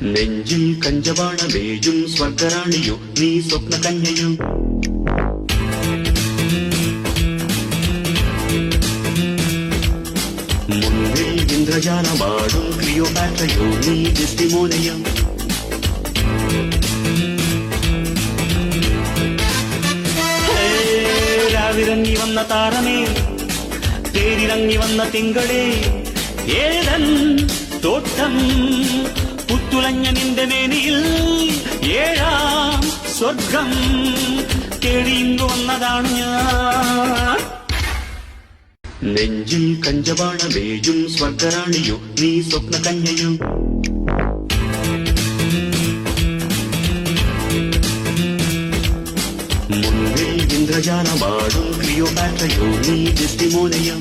നെഞ്ചിൽ കഞ്ചവാണമേയും സ്വർഗറാണിയോ നീ സ്വപ്ന കന്യയോ. മുന്നിൽ ഇന്ദ്രജാലമാടും ക്ലിയോപാട്രയോ നീ ഡെസ്റ്റിമോനയോ. രാവിറങ്ങി വന്ന താരമേ, തേരിറങ്ങി വന്ന തിങ്കളേ, ഏതൻ തോട്ടം പുത്തുലഞ്ഞ നിന്റെ മേനിയിൽ ഏഴാം സ്വർഗം തേടിയിങ്ങു വന്നതാണ് ഞാൻ. നെഞ്ചിൽ കഞ്ചവാണമേയും സ്വർഗറാണിയോ നീ സ്വപ്ന കന്യയോ. മുന്നിൽ ഇന്ദ്രജാലമാടും ക്ലിയോപാട്രയോ നീ ഡെസ്റ്റിമോനയോ.